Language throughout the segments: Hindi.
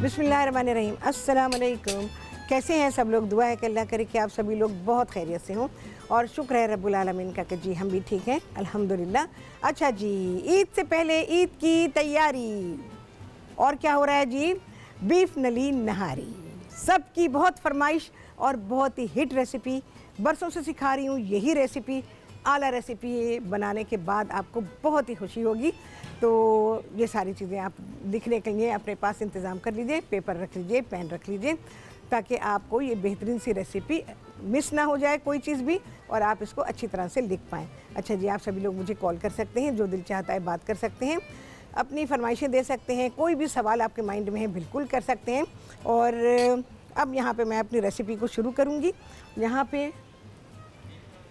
बिस्मिल्लाहिर्रहमानिर्रहीम। अस्सलाम वालेकुम। कैसे हैं सब लोग? दुआ है कि अल्लाह करे कि आप सभी लोग बहुत खैरियत से हों और शुक्र है रब्बुल आलमीन का कि जी हम भी ठीक हैं अल्हम्दुलिल्लाह। अच्छा जी, ईद से पहले ईद की तैयारी और क्या हो रहा है जी? बीफ नली नहारी, सबकी बहुत फरमाइश और बहुत ही हिट रेसिपी। बरसों से सिखा रही हूँ यही रेसिपी। आला रेसिपी बनाने के बाद आपको बहुत ही खुशी होगी। तो ये सारी चीज़ें आप लिखने के लिए अपने पास इंतज़ाम कर लीजिए, पेपर रख लीजिए, पेन रख लीजिए, ताकि आपको ये बेहतरीन सी रेसिपी मिस ना हो जाए कोई चीज़ भी और आप इसको अच्छी तरह से लिख पाएँ। अच्छा जी, आप सभी लोग मुझे कॉल कर सकते हैं, जो दिल चाहता है बात कर सकते हैं, अपनी फरमाइशें दे सकते हैं, कोई भी सवाल आपके माइंड में है बिल्कुल कर सकते हैं। और अब यहाँ पे मैं अपनी रेसिपी को शुरू करूँगी। यहाँ पे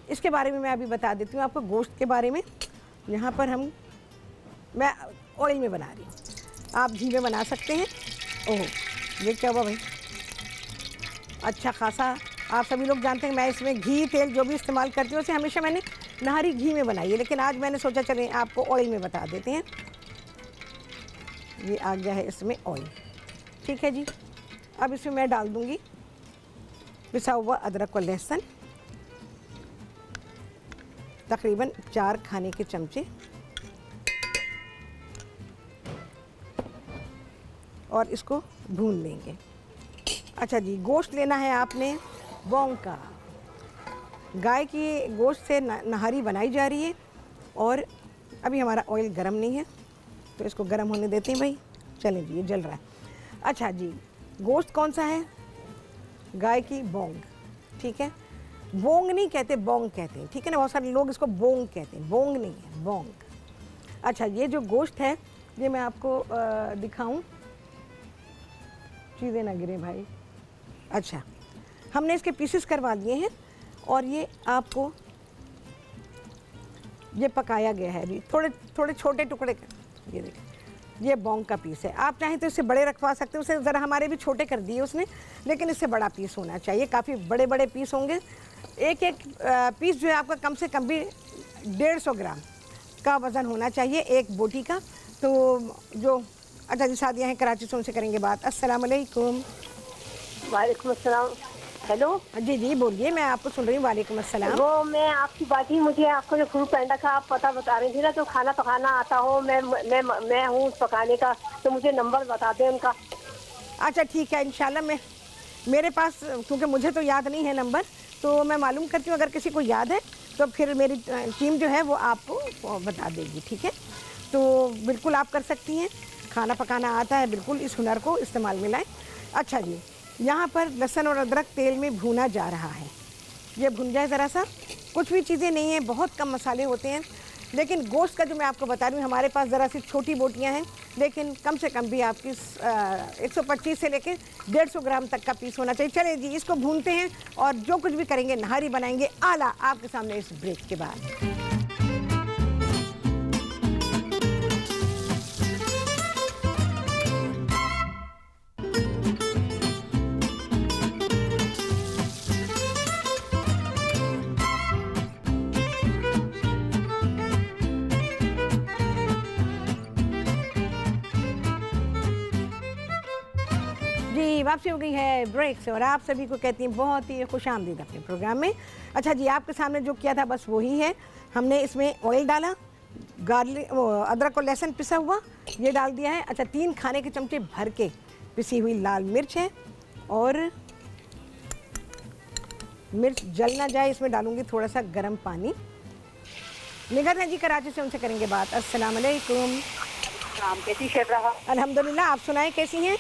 इसके बारे में मैं अभी बता देती हूँ आपको, गोश्त के बारे में। यहाँ पर मैं ऑयल में बना रही हूँ, आप घी में बना सकते हैं। ओह, ये क्या हुआ भाई? अच्छा खासा आप सभी लोग जानते हैं मैं इसमें घी तेल जो भी इस्तेमाल करती हूँ उसे हमेशा मैंने नहारी घी में बनाई है, लेकिन आज मैंने सोचा चलें आपको ऑयल में बता देते हैं। ये आ गया है इसमें ऑयल, ठीक है जी। अब इसमें मैं डाल दूँगी पिसा हुआ अदरक और लहसुन, तकरीबन 4 खाने के चमचे, और इसको भून लेंगे। अच्छा जी, गोश्त लेना है आपने बॉन्ग का। गाय की गोश्त से नहारी बनाई जा रही है और अभी हमारा ऑयल गरम नहीं है तो इसको गरम होने देते हैं भाई। चलें जी, ये जल रहा है। अच्छा जी, गोश्त कौन सा है? गाय की बॉन्ग, ठीक है। बोंग नहीं कहते, बोंग कहते हैं, ठीक है ना। बहुत सारे लोग इसको बोंग कहते हैं, बोंग नहीं है, बोंग। अच्छा, ये जो गोश्त है ये मैं आपको दिखाऊं, चीज़ें ना गिरे भाई। अच्छा, हमने इसके पीसेस करवा लिए हैं और ये आपको ये पकाया गया है अभी, थोड़े थोड़े छोटे टुकड़े। ये देखिए, ये बॉन्ग का पीस है। आप चाहें तो इससे बड़े रखवा सकते हैं, उसे ज़रा हमारे भी छोटे कर दिए उसने, लेकिन इससे बड़ा पीस होना चाहिए। काफ़ी बड़े बड़े पीस होंगे। एक एक पीस जो है आपका कम से कम भी 150 ग्राम का वज़न होना चाहिए एक बोटी का। तो जो अच्छा जी, सादिया हैं कराची से, उनसे करेंगे बात। अस्सलाम वालेकुम। वालेकुम अस्सलाम। हेलो जी जी बोलिए, मैं आपको सुन रही हूँ। वालेकुम अस्सलाम। वो मैं आपकी बात ही, मुझे आपको जो फ्रूट पैंडा का आप पता बता रही थी ना, तो खाना पकाना आता हो, मैं हूँ पकाने का, तो मुझे नंबर बता दें उनका। अच्छा ठीक है, इंशाल्लाह मैं मेरे पास, क्योंकि मुझे तो याद नहीं है नंबर, तो मैं मालूम करती हूँ। अगर किसी को याद है तो फिर मेरी टीम जो है वो आपको बता देगी, ठीक है। तो बिल्कुल आप कर सकती हैं, खाना पकाना आता है, बिल्कुल इस हुनर को इस्तेमाल में लाएँ। अच्छा जी, यहाँ पर लहसुन और अदरक तेल में भूना जा रहा है। ये भुन जाए ज़रा सा, कुछ भी चीज़ें नहीं हैं, बहुत कम मसाले होते हैं। लेकिन गोश्त का जो मैं आपको बता रही हूँ, हमारे पास ज़रा सी छोटी बोटियाँ हैं, लेकिन कम से कम भी आपकी 125 से लेकर 150 ग्राम तक का पीस होना चाहिए। चलिए जी, इसको भूनते हैं और जो कुछ भी करेंगे नहारी बनाएंगे आला आपके सामने इस ब्रेक के बाद। जी, वापसी हो गई है ब्रेक से और आप सभी को कहती हैं बहुत ही खुशामदीद अपने प्रोग्राम में। अच्छा जी, आपके सामने जो किया था बस वही है। हमने इसमें ऑयल डाला, गार्लिक, अदरक और लहसुन पिसा हुआ ये डाल दिया है। अच्छा, 3 खाने के चमचे भर के पिसी हुई लाल मिर्च है और मिर्च जल ना जाए इसमें डालूंगी थोड़ा सा गर्म पानी। निगत है जी कराची से, उनसे करेंगे बात। अस्सलाम वालेकुम। कैसी शेफ रहा? अल्हम्दुलिल्लाह, आप सुनाएं कैसी हैं?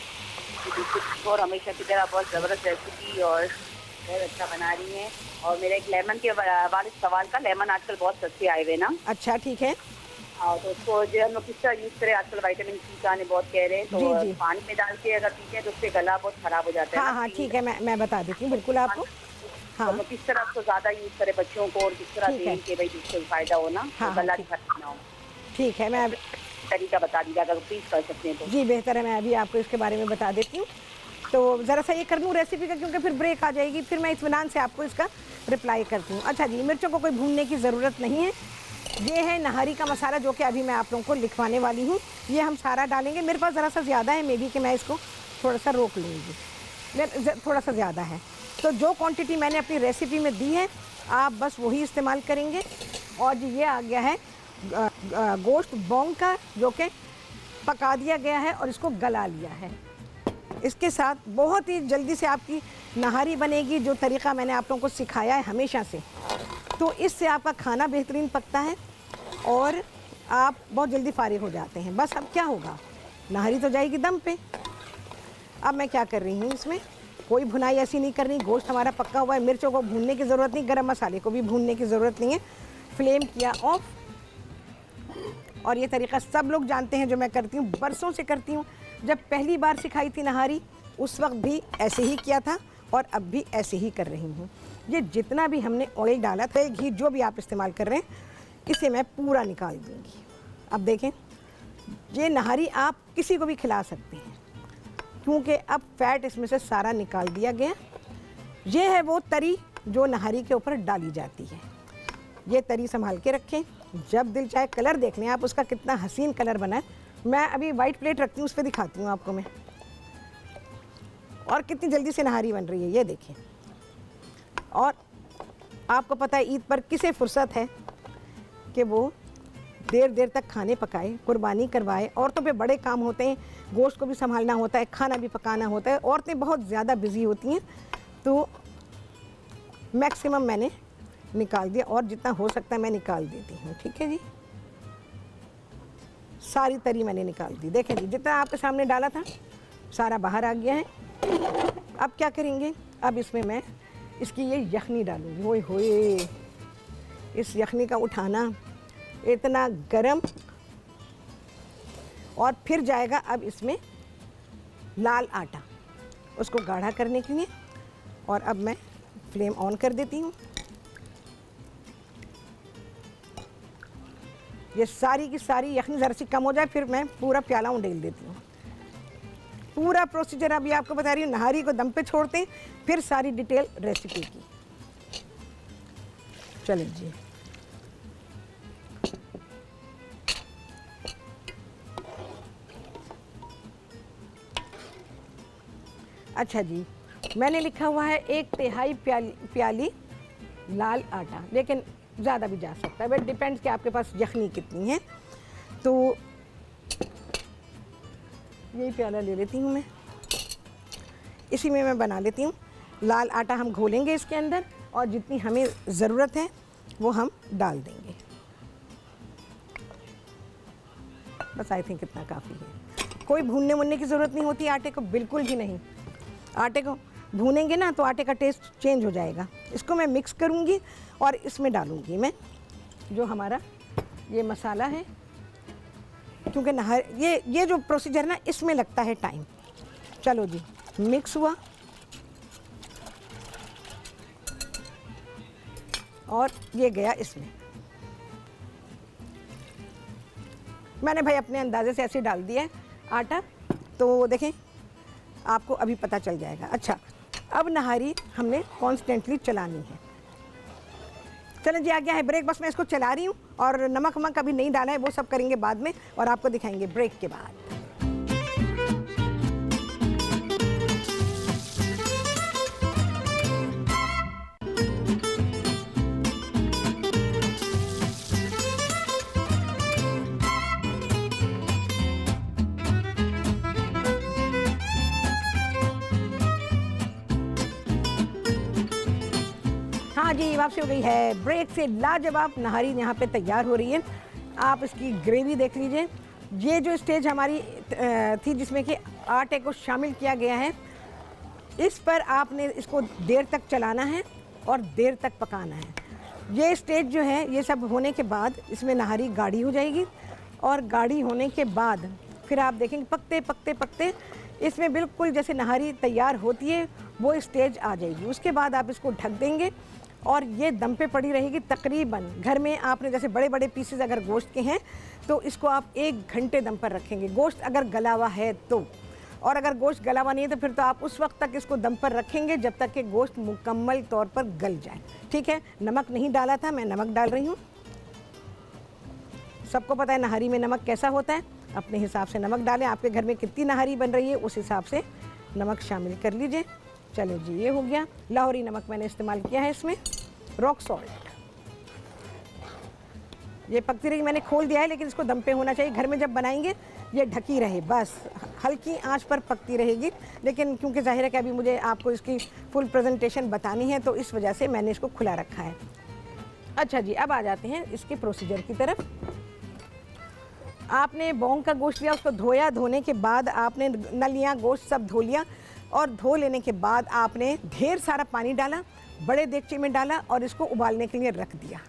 और हमेशा की तरह बहुत ज़बरदस्त रेसिपी और बहुत अच्छा बना रही हैं। और मेरा एक लेमन के वाले सवाल का, लेमन आजकल बहुत सस्ते आए हुए ना। अच्छा ठीक है। हाँ, तो उसको जो हम लोग किस तरह यूज़ करें, आजकल विटामिन सी का आने बहुत कह रहे हैं, तो जी, जी। पानी में डाल के अगर पीते हैं तो उससे गला बहुत ख़राब हो जाता है। हाँ हाँ ठीक है, मैं बता देती हूँ बिल्कुल आपको। हाँ तो किस तरह उसको ज़्यादा यूज़ करें बच्चों को, और किस तरह दें कि भाई जिससे फ़ायदा हो ना, हाँ, गला ठीक। खराब ना हो। ठीक है, मैं तरीका बता दीजिए अगर प्लीज़ कर सकते हैं तो। जी बेहतर है, मैं अभी आपको इसके बारे में बता देती हूँ। तो ज़रा सा ये कर लूँ रेसिपी का, क्योंकि फिर ब्रेक आ जाएगी, फिर मैं इत्मीनान से आपको इसका रिप्लाई करती हूँ। अच्छा जी, मिर्चों को कोई भूनने की ज़रूरत नहीं है। ये है नहारी का मसाला जो कि अभी मैं आप लोगों को लिखवाने वाली हूँ। ये हम सारा डालेंगे। मेरे पास ज़रा सा ज़्यादा है, मे बी कि मैं इसको थोड़ा सा रोक लूँगी, थोड़ा सा ज़्यादा है। तो जो क्वांटिटी मैंने अपनी रेसिपी में दी है आप बस वही इस्तेमाल करेंगे। और ये आ गया है गोश्त बोंग का, जो कि पका दिया गया है और इसको गला लिया है। इसके साथ बहुत ही जल्दी से आपकी नहारी बनेगी, जो तरीक़ा मैंने आप लोगों को सिखाया है हमेशा से। तो इससे आपका खाना बेहतरीन पकता है और आप बहुत जल्दी फारिग हो जाते हैं। बस अब क्या होगा, नहारी तो जाएगी दम पे। अब मैं क्या कर रही हूँ, इसमें कोई भुनाई ऐसी नहीं करनी। गोश्त हमारा पक्का हुआ है, मिर्चों को भूनने की ज़रूरत नहीं, गरम मसाले को भी भूनने की ज़रूरत नहीं है। फ्लेम किया ऑफ। और ये तरीक़ा सब लोग जानते हैं, जो मैं करती हूँ, बरसों से करती हूँ। जब पहली बार सिखाई थी नहारी उस वक्त भी ऐसे ही किया था और अब भी ऐसे ही कर रही हूँ। ये जितना भी हमने ऑयल डाला था, घी जो भी आप इस्तेमाल कर रहे हैं, इसे मैं पूरा निकाल दूँगी। अब देखें, ये नहारी आप किसी को भी खिला सकते हैं, क्योंकि अब फैट इसमें से सारा निकाल दिया गया। ये है वो तरी जो नहारी के ऊपर डाली जाती है। ये तरी संभाल के रखें, जब दिल चाहे कलर देख लें आप उसका, कितना हसीन कलर बना है। मैं अभी वाइट प्लेट रखती हूँ, उस पर दिखाती हूँ आपको मैं, और कितनी जल्दी से नहारी बन रही है, ये देखें। और आपको पता है ईद पर किसे फुर्सत है कि वो देर देर तक खाने पकाए, कुर्बानी करवाए। औरतों पे बड़े काम होते हैं, गोश्त को भी संभालना होता है, खाना भी पकाना होता है। औरतें बहुत ज़्यादा बिजी होती हैं, तो मैक्सिमम मैंने निकाल दिया और जितना हो सकता है मैं निकाल देती हूँ। ठीक है जी, सारी तरी मैंने निकाल दी। देखें जी, जितना आपके सामने डाला था सारा बाहर आ गया है। अब क्या करेंगे, अब इसमें मैं इसकी ये यखनी डालूँगी। होए होए, इस यखनी का उठाना इतना गरम। और फिर जाएगा अब इसमें लाल आटा, उसको गाढ़ा करने के लिए। और अब मैं फ्लेम ऑन कर देती हूँ। ये सारी की सारी यखनी ज़रा सी कम हो जाए, फिर मैं पूरा प्याला उंडेल देती हूँ। पूरा प्रोसीजर अभी आपको बता रही हूँ। नहारी को दम पे छोड़ते हैं, फिर सारी डिटेल रेसिपी की। चलिए जी, अच्छा जी, मैंने लिखा हुआ है 1/3 प्याली लाल आटा, लेकिन ज़्यादा भी जा सकता है, बट डिपेंड्स कि आपके पास यखनी कितनी है। तो यही प्याला ले लेती हूँ मैं, इसी में मैं बना लेती हूँ। लाल आटा हम घोलेंगे इसके अंदर और जितनी हमें ज़रूरत है वो हम डाल देंगे। बस आई थिंक इतना काफ़ी है। कोई भूनने वूनने की ज़रूरत नहीं होती आटे को, बिल्कुल भी नहीं। आटे को भूनेंगे ना तो आटे का टेस्ट चेंज हो जाएगा। इसको मैं मिक्स करूँगी और इसमें डालूँगी मैं जो हमारा ये मसाला है, क्योंकि नहर ये जो प्रोसीजर ना इसमें लगता है टाइम। चलो जी, मिक्स हुआ और ये गया इसमें। मैंने भाई अपने अंदाजे से ऐसे डाल दिया है आटा, तो देखें आपको अभी पता चल जाएगा। अच्छा, अब नहारी हमने कॉन्स्टेंटली चलानी है। चलें जी, आ गया है ब्रेक, बस मैं इसको चला रही हूँ। और नमक वमक अभी नहीं डाला है, वो सब करेंगे बाद में और आपको दिखाएंगे ब्रेक के बाद। हाँ जी, वापसी हो गई है ब्रेक से। लाजवाब नहारी यहाँ पे तैयार हो रही है। आप इसकी ग्रेवी देख लीजिए। ये जो स्टेज हमारी थी जिसमें कि आटे को शामिल किया गया है, इस पर आपने इसको देर तक चलाना है और देर तक पकाना है। ये स्टेज जो है, ये सब होने के बाद इसमें नहारी गाढ़ी हो जाएगी और गाढ़ी होने के बाद फिर आप देखेंगे पकते पकते पकते इसमें बिल्कुल जैसे नहारी तैयार होती है वो स्टेज आ जाएगी। उसके बाद आप इसको ढक देंगे और ये दम पे पड़ी रहेगी तकरीबन। घर में आपने जैसे बड़े बड़े पीसेस अगर गोश्त के हैं तो इसको आप 1 घंटे दम पर रखेंगे, गोश्त अगर गला हुआ है तो। और अगर गोश्त गला हुआ नहीं है तो फिर तो आप उस वक्त तक इसको दम पर रखेंगे जब तक कि गोश्त मुकम्मल तौर पर गल जाए। ठीक है, नमक नहीं डाला था, मैं नमक डाल रही हूँ। सबको पता है नहारी में नमक कैसा होता है, अपने हिसाब से नमक डालें। आपके घर में कितनी नहारी बन रही है उस हिसाब से नमक शामिल कर लीजिए। चलो जी, ये हो गया। लाहौरी नमक मैंने इस्तेमाल किया है इसमें, रॉक सॉल्ट। ये पकती रही, मैंने खोल दिया है, लेकिन इसको दम पे होना चाहिए। घर में जब बनाएंगे ये ढकी रहे, बस हल्की आंच पर पकती रहेगी। लेकिन क्योंकि जाहिर है कि अभी मुझे आपको इसकी फुल प्रेजेंटेशन बतानी है, तो इस वजह से मैंने इसको खुला रखा है। अच्छा जी, अब आ जाते हैं इसके प्रोसीजर की तरफ। आपने बोंग का गोश्त लिया, उसको धोया, धोने के बाद आपने नलियाँ गोश्त सब धो लिया, और धो लेने के बाद आपने ढेर सारा पानी डाला, बड़े देगचे में डाला और इसको उबालने के लिए रख दिया।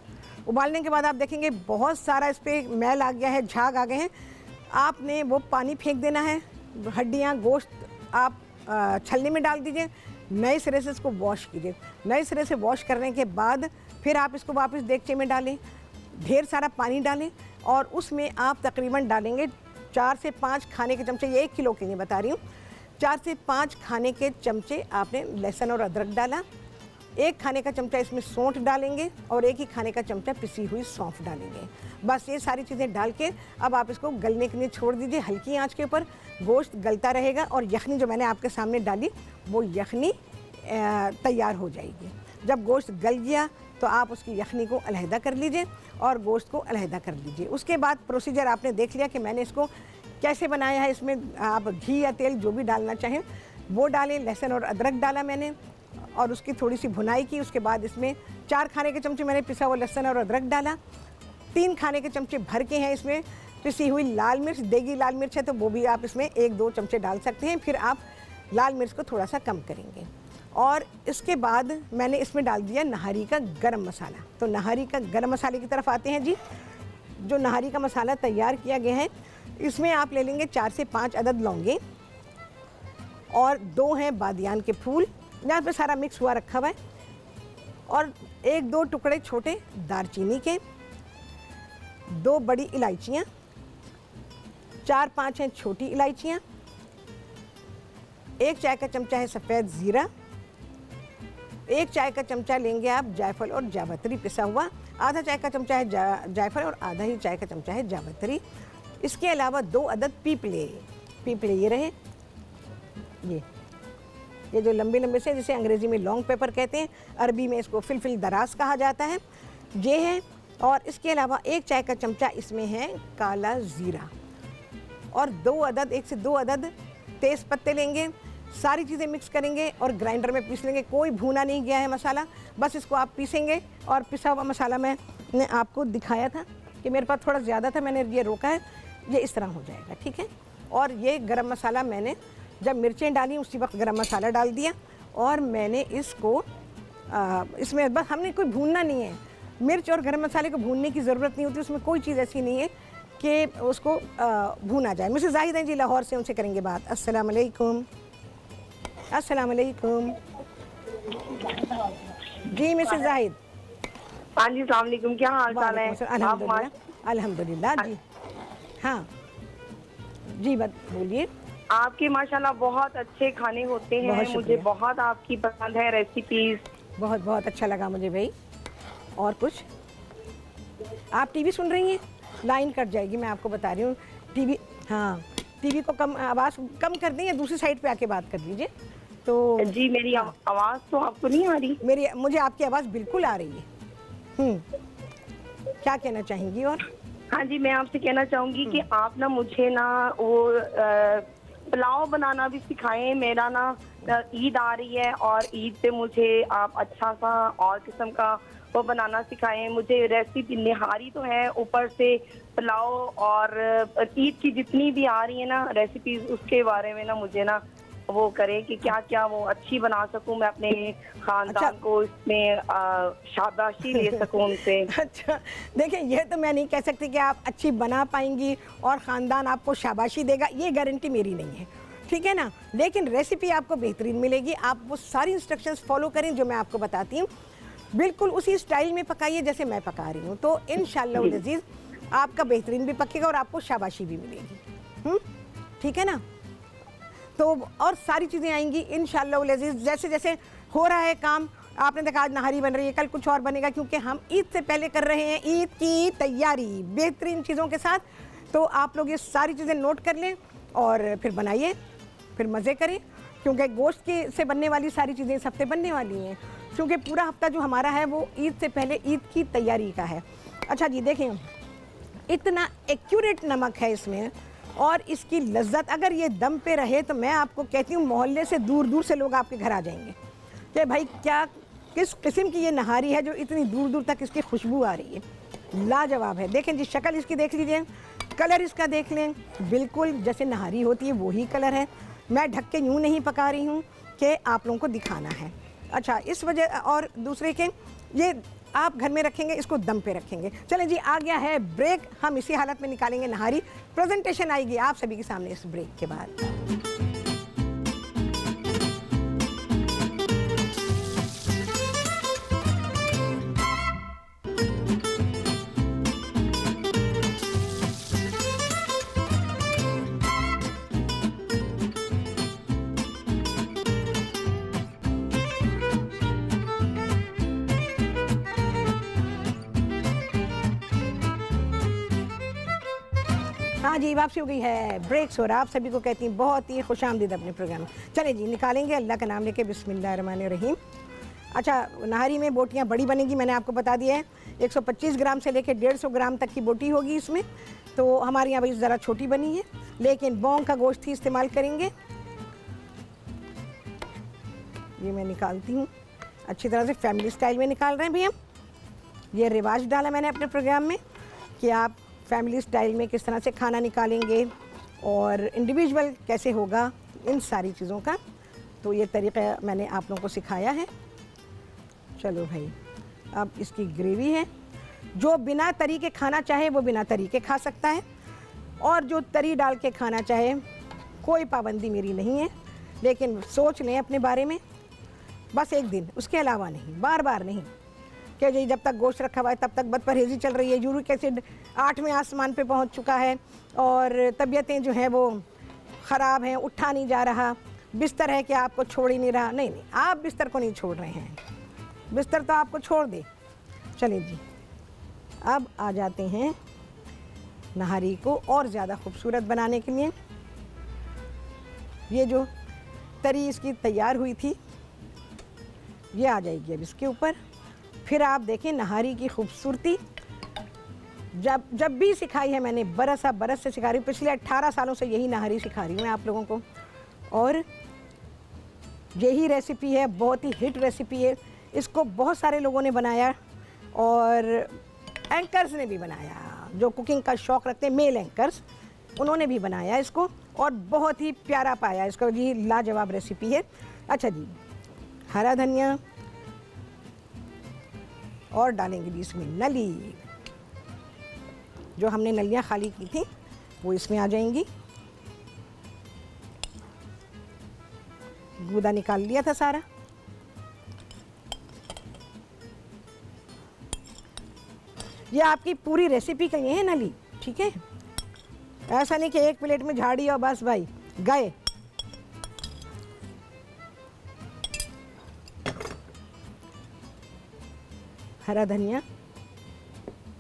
उबालने के बाद आप देखेंगे बहुत सारा इस पर मैल आ गया है, झाग आ गए हैं। आपने वो पानी फेंक देना है। हड्डियाँ गोश्त आप छलनी में डाल दीजिए, नए सिरे से इसको वॉश कीजिए। नए सिरे से वॉश करने के बाद फिर आप इसको वापस देगचे में डालें, ढेर सारा पानी डालें, और उसमें आप तकरीबन डालेंगे 4 से 5 खाने के चमचे। ये 1 किलो के लिए बता रही हूँ। 4 से 5 खाने के चमचे आपने लहसुन और अदरक डाला। 1 खाने का चमचा इसमें सौंठ डालेंगे, और 1 ही खाने का चमचा पिसी हुई सौंफ डालेंगे। बस ये सारी चीज़ें डाल के अब आप इसको गलने के लिए छोड़ दीजिए। हल्की आंच के ऊपर गोश्त गलता रहेगा, और यखनी जो मैंने आपके सामने डाली वो यखनी तैयार हो जाएगी। जब गोश्त गल गया तो आप उसकी यखनी को अलहदा कर लीजिए और गोश्त को अलहदा कर लीजिए। उसके बाद प्रोसीजर आपने देख लिया कि मैंने इसको कैसे बनाया है। इसमें आप घी या तेल जो भी डालना चाहें वो डालें। लहसुन और अदरक डाला मैंने, और उसकी थोड़ी सी भुनाई की। उसके बाद इसमें 4 खाने के चमचे मैंने पिसा हुआ लहसुन और अदरक डाला। 3 खाने के चमचे भर के हैं इसमें पिसी हुई लाल मिर्च। देगी लाल मिर्च है तो वो भी आप इसमें 1-2 चमचे डाल सकते हैं। फिर आप लाल मिर्च को थोड़ा सा कम करेंगे। और इसके बाद मैंने इसमें डाल दिया नहारी का गरम मसाला। तो नहारी का गरम मसाले की तरफ आते हैं जी। जो नहारी का मसाला तैयार किया गया है, इसमें आप ले लेंगे 4 से 5 अदद लौंगे, और 2 हैं बादियान के फूल, यहाँ पे सारा मिक्स हुआ रखा हुआ है, और 1-2 टुकड़े छोटे दालचीनी के, 2 बड़ी इलायचियाँ, 4-5 हैं छोटी इलायचियाँ, 1 चाय का चमचा है सफ़ेद ज़ीरा, 1 चाय का चमचा लेंगे आप जायफल और जावित्री पिसा हुआ, आधा चाय का चमचा है जायफल और आधा ही चाय का चमचा है जावित्री। इसके अलावा 2 अदद पीपले ये रहे, ये जो लंबे लंबे से, जिसे अंग्रेज़ी में लॉन्ग पेपर कहते हैं, अरबी में इसको फिलफिल दराज कहा जाता है, ये है। और इसके अलावा 1 चाय का चमचा इसमें है काला ज़ीरा, और 1 से 2 अदद तेज़ पत्ते लेंगे। सारी चीज़ें मिक्स करेंगे और ग्राइंडर में पीस लेंगे। कोई भूना नहीं गया है मसाला, बस इसको आप पीसेंगे। और पिसा हुआ मसाला मैंने आपको दिखाया था कि मेरे पास थोड़ा ज़्यादा था, मैंने ये रोका है, ये इस तरह हो जाएगा, ठीक है। और ये गरम मसाला मैंने जब मिर्चें डाली उसी वक्त गरम मसाला डाल दिया, और मैंने इसको इसमें बस हमने कोई भूनना नहीं है। मिर्च और गरम मसाले को भूनने की ज़रूरत नहीं होती, उसमें कोई चीज़ ऐसी नहीं है कि उसको भूना जाए। मिसेस जाहिद हैं जी लाहौर से, उनसे करेंगे बात। अस्सलाम वालेकुम। अस्सलाम वालेकुम जी मिसेस जाहिद। हाँ जी, अस्सलाम वालेकुम। क्या हाल चाल है? अल्हम्दुलिल्लाह अल्हम्दुलिल्लाह जी। हाँ जी, बोलिए। आपके माशाल्लाह बहुत अच्छे खाने होते हैं, मुझे बहुत आपकी पसंद है रेसिपीज। बहुत बहुत अच्छा लगा मुझे भाई। और कुछ? आप टीवी सुन रही हैं? लाइन कट जाएगी, मैं आपको बता रही हूँ। टीवी, हाँ, टीवी को कम आवाज़ कम कर दें या दूसरी साइड पे आके बात कर लीजिए। तो जी, मेरी आवाज़ तो आपको नहीं आ रही? मुझे आपकी आवाज़ बिल्कुल आ रही है। क्या कहना चाहेंगी? और हाँ जी, मैं आपसे कहना चाहूँगी कि आप ना मुझे ना वो पुलाव बनाना भी सिखाएं। मेरा ना ईद आ रही है, और ईद पे मुझे आप अच्छा सा और किस्म का वो बनाना सिखाएं। मुझे रेसिपी निहारी तो है, ऊपर से पुलाव और ईद की जितनी भी आ रही है ना रेसिपीज, उसके बारे में ना मुझे ना वो करें कि क्या क्या वो अच्छी बना सकूं, मैं अपने खानदान को इसमें शाबाशी ले सकूं उनसे। अच्छा, देखिए, ये तो मैं नहीं कह सकती कि आप अच्छी बना पाएंगी और ख़ानदान आपको शाबाशी देगा, ये गारंटी मेरी नहीं है, ठीक है ना। लेकिन रेसिपी आपको बेहतरीन मिलेगी। आप वो सारी इंस्ट्रक्शंस फॉलो करें जो मैं आपको बताती हूँ, बिल्कुल उसी स्टाइल में पकाइए जैसे मैं पका रही हूँ, तो इंशाअल्लाह अज़ीज़ आपका बेहतरीन भी पकेगा और आपको शाबाशी भी मिलेगी। ठीक है ना। तो और सारी चीज़ें आएंगी इंशाअल्लाह अज़ीज़। जैसे जैसे हो रहा है काम, आपने देखा आज नहारी बन रही है, कल कुछ और बनेगा, क्योंकि हम ईद से पहले कर रहे हैं ईद की तैयारी बेहतरीन चीज़ों के साथ। तो आप लोग ये सारी चीज़ें नोट कर लें और फिर बनाइए, फिर मज़े करें। क्योंकि गोश्त के से बनने वाली सारी चीज़ें इस हफ्ते बनने वाली हैं, क्योंकि पूरा हफ्ता जो हमारा है वो ईद से पहले ईद की तैयारी का है। अच्छा जी, देखें इतना एक्यूरेट नमक है इसमें, और इसकी लज्जत अगर ये दम पे रहे तो मैं आपको कहती हूँ मोहल्ले से दूर दूर से लोग आपके घर आ जाएंगे कि भाई क्या किस किस्म की ये नहारी है जो इतनी दूर दूर तक इसकी खुशबू आ रही है। लाजवाब है। देखें जी, शक्ल इसकी देख लीजिए, कलर इसका देख लें, बिल्कुल जैसे नहारी होती है वही कलर है। मैं ढक के यूँ नहीं पका रही हूँ कि आप लोगों को दिखाना है। अच्छा, इस वजह और दूसरे के ये आप घर में रखेंगे, इसको दम पे रखेंगे। चलें जी, आ गया है ब्रेक, हम इसी हालत में निकालेंगे नहारी। प्रेजेंटेशन आएगी आप सभी के सामने इस ब्रेक के बाद। हाँ जी, वापसी हो गई है, ब्रेक्स हो रहा। आप सभी को कहती हैं बहुत ही खुशामदीद अपने प्रोग्राम में। चलें जी, निकालेंगे अल्लाह का नाम लेके, बिस्मिल्लाहिर्रहमानिर्रहीम। अच्छा, नहारी में बोटियाँ बड़ी बनेगी, मैंने आपको बता दिया है। 125 ग्राम से लेकर 150 ग्राम तक की बोटी होगी इसमें। तो हमारे यहाँ भाई ज़रा छोटी बनी है, लेकिन बौंग का गोश्त ही इस्तेमाल करेंगे। ये मैं निकालती हूँ अच्छी तरह से, फैमिली स्टाइल में निकाल रहे हैं भैया। ये रिवाज डाला मैंने अपने प्रोग्राम में कि आप फैमिली स्टाइल में किस तरह से खाना निकालेंगे और इंडिविजुअल कैसे होगा, इन सारी चीज़ों का तो ये तरीक़ा मैंने आप लोगों को सिखाया है। चलो भाई, अब इसकी ग्रेवी है। जो बिना तरी के खाना चाहे वो बिना तरी के खा सकता है, और जो तरी डाल के खाना चाहे, कोई पाबंदी मेरी नहीं है। लेकिन सोच लें अपने बारे में, बस एक दिन, उसके अलावा नहीं, बार बार नहीं कि जी जब तक गोश्त रखा हुआ है तब तक बदपरहेज़ी चल रही है, यूरिक एसिड 8वें आसमान पे पहुंच चुका है और तबीयतें जो हैं वो ख़राब हैं, उठा नहीं जा रहा, बिस्तर है कि आपको छोड़ ही नहीं रहा। नहीं नहीं, आप बिस्तर को नहीं छोड़ रहे हैं, बिस्तर तो आपको छोड़ दे। चलिए जी, अब आ जाते हैं नहारी को और ज़्यादा खूबसूरत बनाने के लिए। ये जो तरी इसकी तैयार हुई थी ये आ जाएगी अब इसके ऊपर। फिर आप देखें नहारी की खूबसूरती, जब भी सिखाई है मैंने, बरस से सिखा रही हूँ, पिछले 18 सालों से यही नहारी सिखा रही हूँ मैं आप लोगों को, और यही रेसिपी है, बहुत ही हिट रेसिपी है। इसको बहुत सारे लोगों ने बनाया और एंकर्स ने भी बनाया, जो कुकिंग का शौक़ रखते हैं, मेल एंकर्स, उन्होंने भी बनाया इसको और बहुत ही प्यारा पाया इसको जी। लाजवाब रेसिपी है। अच्छा जी, हरा धनिया और डालेंगे जी इसमें नली, जो हमने नलियाँ खाली की थी वो इसमें आ जाएंगी। गूदा निकाल लिया था सारा। ये आपकी पूरी रेसिपी के लिए है नली, ठीक है। ऐसा नहीं कि एक प्लेट में झाड़ी और बस भाई गए। हरा धनिया,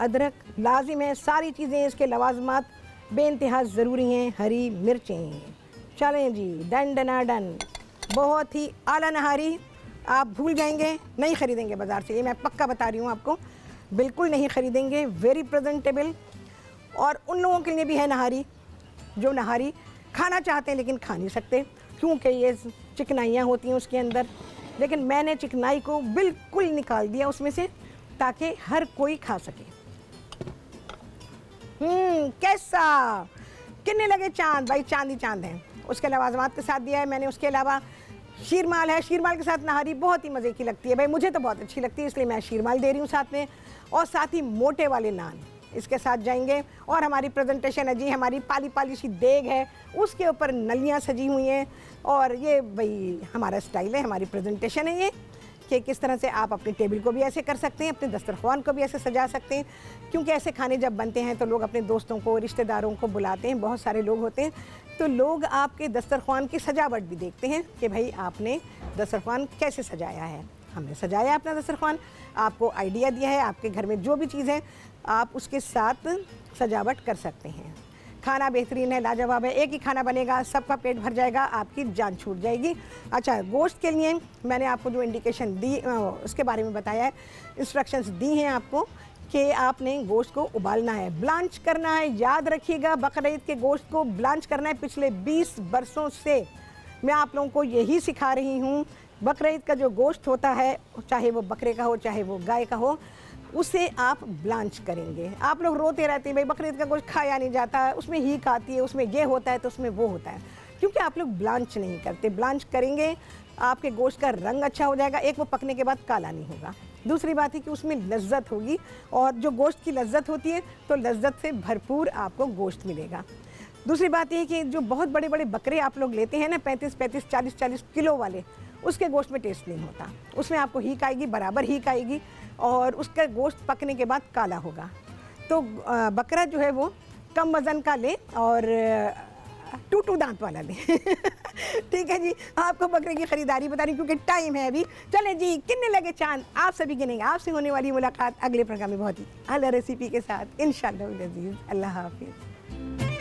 अदरक लाजिम है, सारी चीज़ें इसके लवाजमात बेइंतहा ज़रूरी हैं। हरी मिर्चें। चलें जी, डन डना डन। बहुत ही आला नहारी, आप भूल जाएंगे, नहीं ख़रीदेंगे बाज़ार से, ये मैं पक्का बता रही हूँ आपको, बिल्कुल नहीं ख़रीदेंगे। Very presentable. और उन लोगों के लिए भी है नहारी जो नहारी खाना चाहते हैं लेकिन खा नहीं सकते, क्योंकि ये चिकनाइयाँ होती हैं उसके अंदर। लेकिन मैंने चिकनाई को बिल्कुल निकाल दिया उसमें से, ताकि हर कोई खा सके। कैसा, कितने लगे चांद? भाई चांद ही चांद हैं। उसके लवाजमात के साथ दिया है मैंने। उसके अलावा शीरमाल है, शीरमाल के साथ नहारी बहुत ही मज़े की लगती है भाई, मुझे तो बहुत अच्छी लगती है, इसलिए मैं शीरमाल दे रही हूँ साथ में। और साथ ही मोटे वाले नान इसके साथ जाएंगे। और हमारी प्रेजेंटेशन है जी, हमारी पाली पाली सी देग है, उसके ऊपर नलियाँ सजी हुई हैं। और ये भाई हमारा स्टाइल है, हमारी प्रेजेंटेशन है ये, कि किस तरह से आप अपने टेबल को भी ऐसे कर सकते हैं, अपने दस्तरख्वान को भी ऐसे सजा सकते हैं। क्योंकि ऐसे खाने जब बनते हैं तो लोग अपने दोस्तों को, रिश्तेदारों को बुलाते हैं, बहुत सारे लोग होते हैं, तो लोग आपके दस्तरख्वान की सजावट भी देखते हैं कि भाई आपने दस्तरख्वान कैसे सजाया है। हमने सजाया अपना दस्तरख्वान, आपको आइडिया दिया है, आपके घर में जो भी चीज़ है आप उसके साथ सजावट कर सकते हैं। खाना बेहतरीन है, लाजवाब है। एक ही खाना बनेगा, सबका पेट भर जाएगा, आपकी जान छूट जाएगी। अच्छा, गोश्त के लिए मैंने आपको जो इंडिकेशन दी उसके बारे में बताया है, इंस्ट्रक्शंस दी हैं आपको कि आपने गोश्त को उबालना है, ब्लांच करना है। याद रखिएगा, बकरा ईद के गोश्त को ब्लांच करना है। पिछले 20 बरसों से मैं आप लोगों को यही सिखा रही हूँ। बकरा ईद का जो गोश्त होता है, चाहे वो बकरे का हो चाहे वो गाय का हो, उसे आप ब्लांच करेंगे। आप लोग रोते रहते हैं भाई बकरीद का गोश्त खाया नहीं जाता, उसमें हीक आती है, उसमें ये होता है तो उसमें वो होता है, क्योंकि आप लोग ब्लांच नहीं करते। ब्लांच करेंगे, आपके गोश्त का रंग अच्छा हो जाएगा। एक, वो पकने के बाद काला नहीं होगा। दूसरी बात है कि उसमें लज्जत होगी, और जो गोश्त की लज्जत होती है तो लज्जत से भरपूर आपको गोश्त मिलेगा। दूसरी बात यह है कि जो बहुत बड़े बड़े बकरे आप लोग लेते हैं ना, 35-35, 40-40 किलो वाले, उसके गोश्त में टेस्ट नहीं होता। उसमें आपको हीक आएगी, बराबर हीक आएगी, और उसका गोश्त पकने के बाद काला होगा। तो बकरा जो है वो कम वज़न का ले और टूटू दांत वाला ले। ठीक है जी, आपको बकरे की खरीदारी बता रही क्योंकि टाइम है अभी। चलें जी, कितने लगे चांद आप सभी गिनेंगे। आपसे होने वाली मुलाकात अगले प्रोग्राम में बहुत ही अला रेसिपी के साथ इंशाअल्लाह अज़ीज़। अल्लाह हाफिज़।